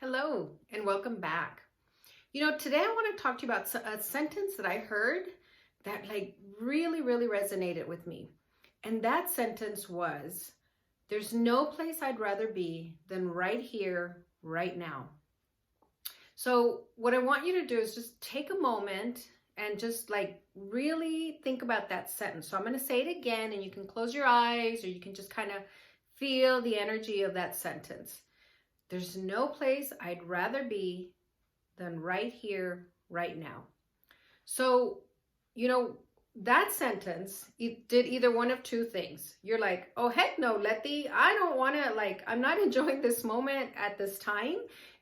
Hello and welcome back. Today I want to talk to you about a sentence that I heard that really resonated with me. And that sentence was, there's no place I'd rather be than right here, right now. So what I want you to do is just take a moment and just really think about that sentence. So I'm going to say it again and you can close your eyes or you can just kind of feel the energy of that sentence. There's no place I'd rather be than right here, right now. So, that sentence, it did either one of two things. You're like, oh, heck no, Letty, I don't want to, I'm not enjoying this moment at this time.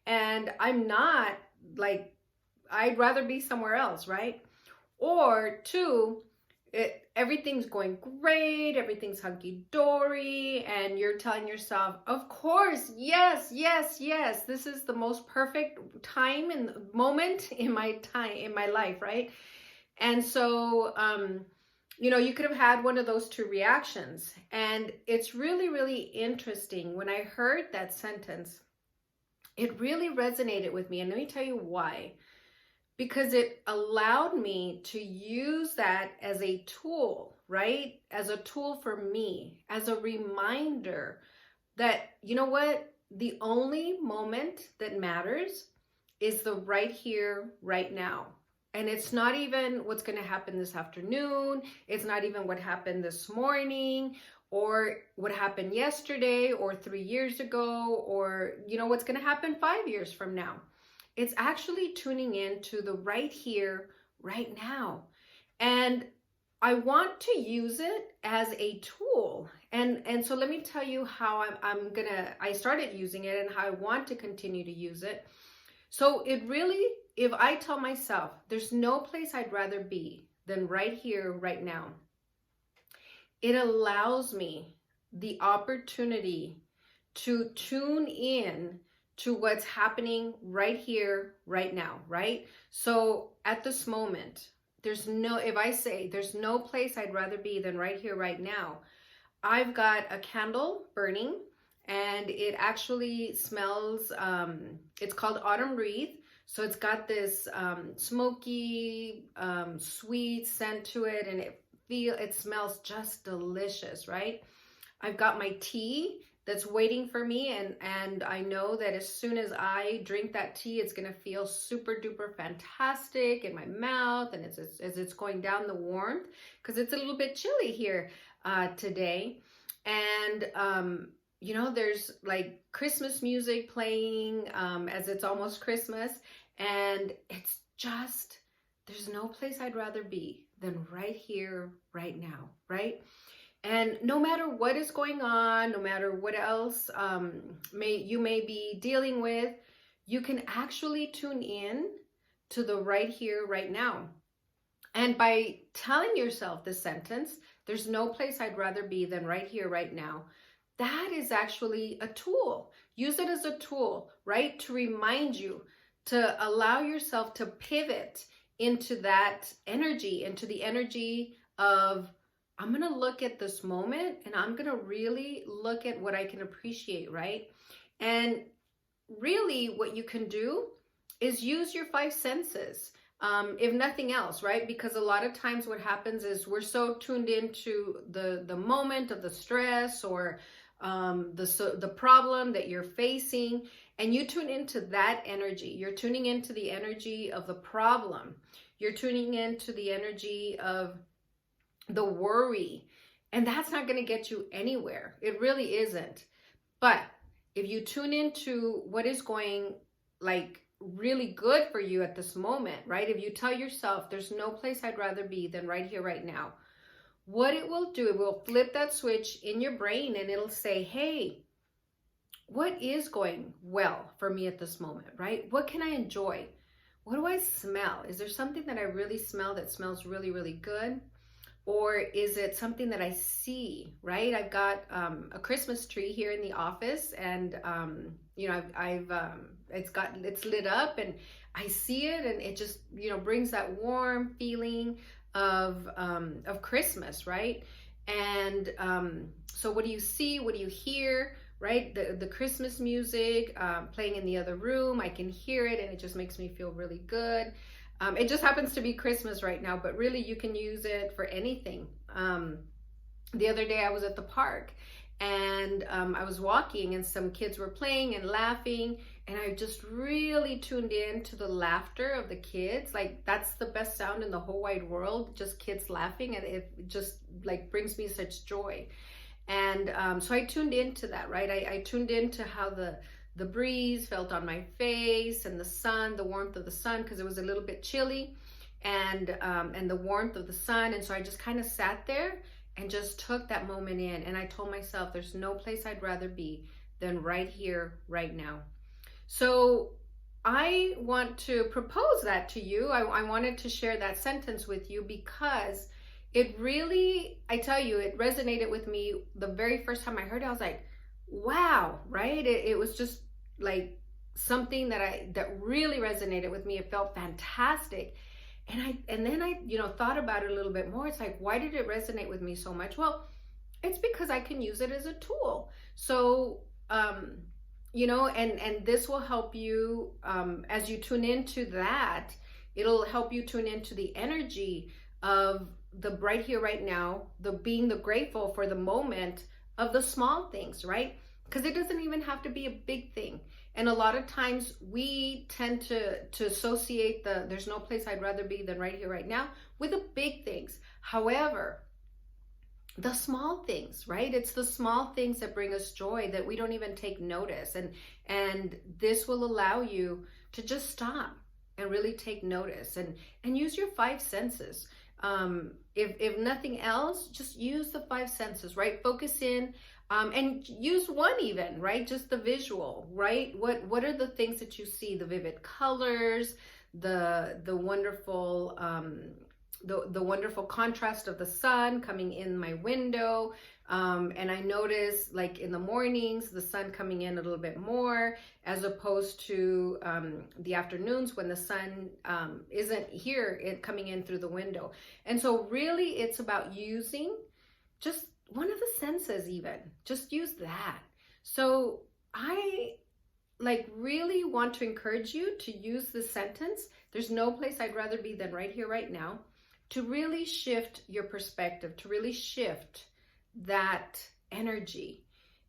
And I'm not, I'd rather be somewhere else, right? Or two, everything's going great, everything's hunky-dory, and you're telling yourself, of course, yes, this is the most perfect time and moment in my life, right? And so you could have had one of those two reactions. And it's really interesting. When I heard that sentence, it really resonated with me, and let me tell you why. Because it allowed me to use that as a tool, right? As a tool for me, as a reminder that, you know what? The only moment that matters is the right here, right now. And it's not even what's going to happen this afternoon. It's not even what happened this morning or what happened yesterday or 3 years ago or, what's going to happen 5 years from now. It's actually tuning in to the right here, right now. And I want to use it as a tool. And so let me tell you how I started using it and how I want to continue to use it. So it really, if I tell myself, there's no place I'd rather be than right here, right now, it allows me the opportunity to tune in to what's happening right here, right now, right? So at this moment, if I say there's no place I'd rather be than right here, right now, I've got a candle burning and it actually smells, it's called Autumn Wreath. So it's got this smoky, sweet scent to it, and it smells just delicious, right? I've got my tea that's waiting for me, and I know that as soon as I drink that tea, it's gonna feel super duper fantastic in my mouth, and as it's going down the warmth, because it's a little bit chilly here today. And there's Christmas music playing as it's almost Christmas, and it's just, there's no place I'd rather be than right here, right now, right? And no matter what is going on, no matter what else you may be dealing with, you can actually tune in to the right here, right now. And by telling yourself this sentence, there's no place I'd rather be than right here, right now, that is actually a tool. Use it as a tool, right? To remind you, to allow yourself to pivot into that energy, into the energy of, I'm going to look at this moment and I'm going to really look at what I can appreciate, right? And really what you can do is use your five senses, if nothing else, right? Because a lot of times what happens is we're so tuned into the moment of the stress or the problem that you're facing, and you tune into that energy. You're tuning into the energy of the problem. You're tuning into the energy of the worry, and that's not going to get you anywhere. It really isn't. But if you tune into what is going really good for you at this moment, right? If you tell yourself there's no place I'd rather be than right here, right now, what it will do, it will flip that switch in your brain and it'll say, hey, what is going well for me at this moment, right? What can I enjoy? What do I smell? Is there something that I really smell that smells really good? Or is it something that I see, right? I've got a Christmas tree here in the office, and it's lit up, and I see it, and it just brings that warm feeling of Christmas, right? And so what do you see? What do you hear right? The Christmas music playing in the other room. I can hear it and it just makes me feel really good. It just happens to be Christmas right now, but really you can use it for anything. The other day I was at the park and I was walking and some kids were playing and laughing, and I just really tuned in to the laughter of the kids. Like, that's the best sound in the whole wide world, just kids laughing, and it just like brings me such joy. And so I tuned into that, right? I tuned into how the breeze felt on my face, and the sun, the warmth of the sun, because it was a little bit chilly, and the warmth of the sun. And so I just kind of sat there and just took that moment in. And I told myself, there's no place I'd rather be than right here, right now. So I want to propose that to you. I wanted to share that sentence with you because it really, I tell you, it resonated with me the very first time I heard it. I was like, wow, right? It was just like something that really resonated with me. It felt fantastic. And then I thought about it a little bit more. It's like, why did it resonate with me so much? Well, it's because I can use it as a tool. So, and this will help you as you tune into that. It'll help you tune into the energy of the right here, right now, the being the grateful for the moment of the small things, right? Because it doesn't even have to be a big thing. And a lot of times we tend to associate there's no place I'd rather be than right here, right now with the big things. However, the small things, right? It's the small things that bring us joy that we don't even take notice. And this will allow you to just stop and really take notice and use your five senses. If nothing else, just use the five senses, right? Focus in. And use one even, right? Just the visual, right? What are the things that you see? The vivid colors, the wonderful the wonderful contrast of the sun coming in my window. And I notice, like, in the mornings, the sun coming in a little bit more as opposed to the afternoons when the sun isn't here, coming in through the window. And so really it's about using just one of the senses, even just use that. So I really want to encourage you to use this sentence. There's no place I'd rather be than right here, right now, to really shift your perspective, to really shift that energy,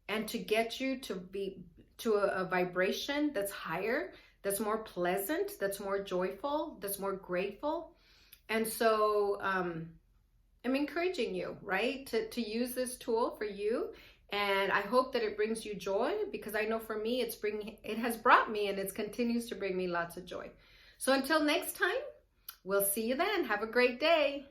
and to get you to be to a vibration that's higher, that's more pleasant, that's more joyful, that's more grateful. And so I'm encouraging you, right, to use this tool for you. And I hope that it brings you joy, because I know for me, it has brought me, and it continues to bring me lots of joy. So until next time, we'll see you then. Have a great day.